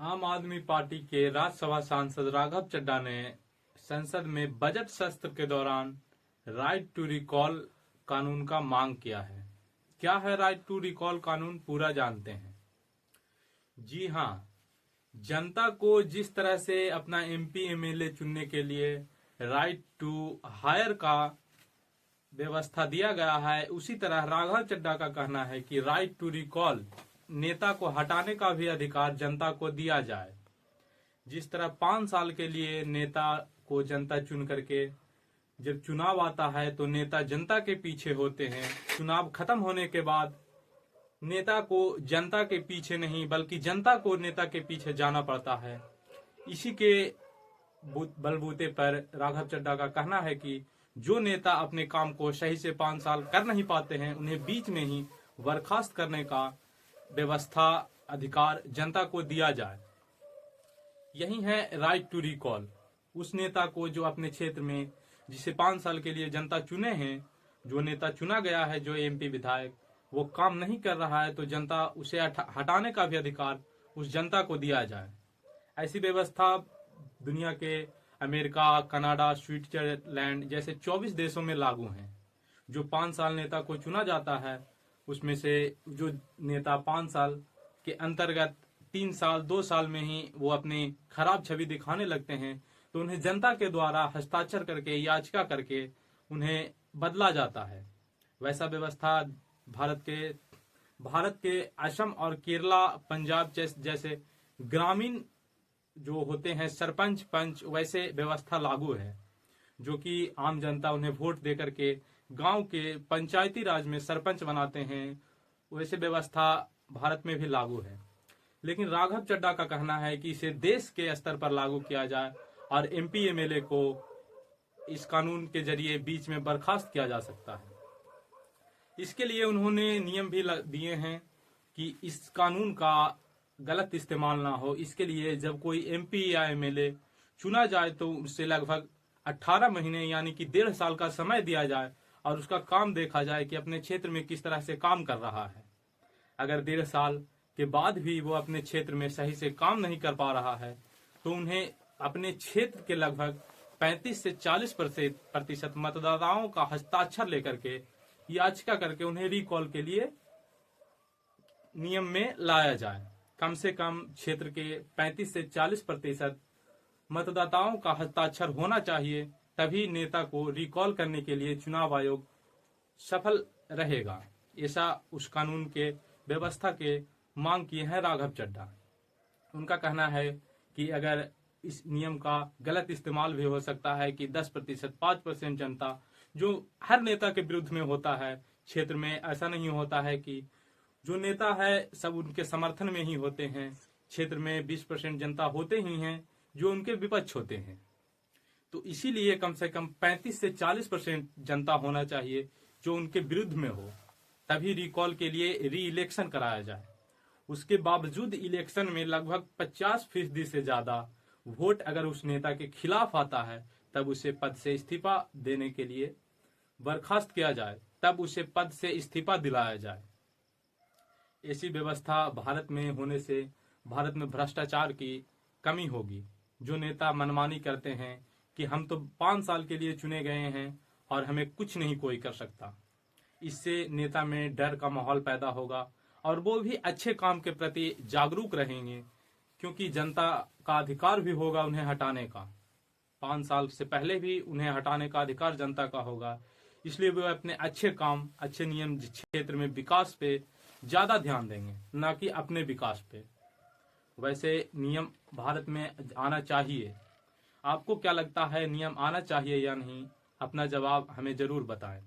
आम आदमी पार्टी के राज्यसभा सांसद राघव चड्ढा ने संसद में बजट सत्र के दौरान राइट टू रिकॉल कानून का मांग किया है। क्या है राइट टू रिकॉल कानून, पूरा जानते हैं। जी हाँ, जनता को जिस तरह से अपना एमपी एमएलए चुनने के लिए राइट टू हायर का व्यवस्था दिया गया है, उसी तरह राघव चड्ढा का कहना है कि राइट टू रिकॉल नेता को हटाने का भी अधिकार जनता को दिया जाए। जिस तरह 5 साल के लिए नेता को जनता चुन करके जब चुनाव आता है तो नेता जनता के पीछे होते हैं, चुनाव खत्म होने के बाद नेता को जनता के पीछे नहीं बल्कि जनता को नेता के पीछे जाना पड़ता है। इसी के बलबूते पर राघव चड्ढा का कहना है कि जो नेता अपने काम को सही से 5 साल कर नहीं पाते हैं, उन्हें बीच में ही बर्खास्त करने का व्यवस्था अधिकार जनता को दिया जाए। यही है राइट टू रिकॉल। उस नेता को जो अपने क्षेत्र में जिसे 5 साल के लिए जनता चुने हैं, जो नेता चुना गया है, जो एमपी विधायक वो काम नहीं कर रहा है, तो जनता उसे हटाने का भी अधिकार उस जनता को दिया जाए। ऐसी व्यवस्था दुनिया के अमेरिका, कनाडा, स्विट्जरलैंड जैसे 24 देशों में लागू है। जो 5 साल नेता को चुना जाता है, उसमें से जो नेता 5 साल के अंतर्गत 3 साल 2 साल में ही वो अपनी खराब छवि दिखाने लगते हैं, तो उन्हें जनता के द्वारा हस्ताक्षर करके, याचिका करके उन्हें बदला जाता है। वैसा व्यवस्था भारत के असम और केरला, पंजाब जैसे ग्रामीण जो होते हैं सरपंच पंच, वैसे व्यवस्था लागू है, जो कि आम जनता उन्हें वोट दे करके गांव के पंचायती राज में सरपंच बनाते हैं। वैसे व्यवस्था भारत में भी लागू है। लेकिन राघव चड्ढा का कहना है कि इसे देश के स्तर पर लागू किया जाए और एमपी एमएलए को इस कानून के जरिए बीच में बर्खास्त किया जा सकता है। इसके लिए उन्होंने नियम भी दिए हैं कि इस कानून का गलत इस्तेमाल ना हो। इसके लिए जब कोई एमपी या एमएलए चुना जाए तो उससे लगभग 18 महीने यानी कि 1.5 साल का समय दिया जाए और उसका काम देखा जाए कि अपने क्षेत्र में किस तरह से काम कर रहा है। अगर 1.5 साल के बाद भी वो अपने क्षेत्र में सही से काम नहीं कर पा रहा है, तो उन्हें अपने क्षेत्र के लगभग 35 से 40% मतदाताओं का हस्ताक्षर लेकर के याचिका करके उन्हें रिकॉल के लिए नियम में लाया जाए। कम से कम क्षेत्र के 35 से 40% मतदाताओं का हस्ताक्षर होना चाहिए, तभी नेता को रिकॉल करने के लिए चुनाव आयोग सफल रहेगा। ऐसा उस कानून के व्यवस्था के मांग किए हैं राघव चड्ढा। उनका कहना है कि अगर इस नियम का गलत इस्तेमाल भी हो सकता है कि 10%, 5% जनता जो हर नेता के विरुद्ध में होता है, क्षेत्र में ऐसा नहीं होता है कि जो नेता है सब उनके समर्थन में ही होते हैं। क्षेत्र में 20% जनता होते ही हैं जो उनके विपक्ष होते हैं। तो इसीलिए कम से कम 35 से 40% जनता होना चाहिए जो उनके विरुद्ध में हो, तभी रिकॉल के लिए री इलेक्शन कराया जाए। उसके बावजूद इलेक्शन में लगभग 50% से ज्यादा वोट अगर उस नेता के खिलाफ आता है, तब उसे पद से इस्तीफा देने के लिए बर्खास्त किया जाए, तब उसे पद से इस्तीफा दिलाया जाए। ऐसी व्यवस्था भारत में होने से भारत में भ्रष्टाचार की कमी होगी। जो नेता मनमानी करते हैं कि हम तो 5 साल के लिए चुने गए हैं और हमें कुछ नहीं कोई कर सकता, इससे नेता में डर का माहौल पैदा होगा और वो भी अच्छे काम के प्रति जागरूक रहेंगे, क्योंकि जनता का अधिकार भी होगा उन्हें हटाने का। 5 साल से पहले भी उन्हें हटाने का अधिकार जनता का होगा। इसलिए वे अपने अच्छे काम, अच्छे नियम क्षेत्र में विकास पे ज्यादा ध्यान देंगे, ना कि अपने विकास पे। वैसे नियम भारत में आना चाहिए। आपको क्या लगता है, नियम आना चाहिए या नहीं? अपना जवाब हमें जरूर बताएं।